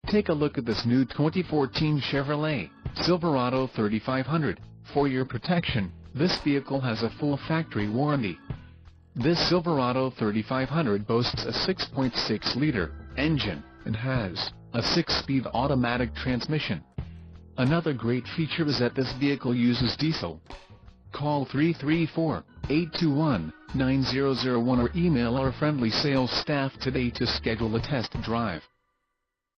Take a look at this new 2014 Chevrolet Silverado 3500. For your protection, this vehicle has a full factory warranty. This Silverado 3500 boasts a 6.6-liter engine and has a 6-speed automatic transmission. Another great feature is that this vehicle uses diesel. Call 334-821-9001 or email our friendly sales staff today to schedule a test drive.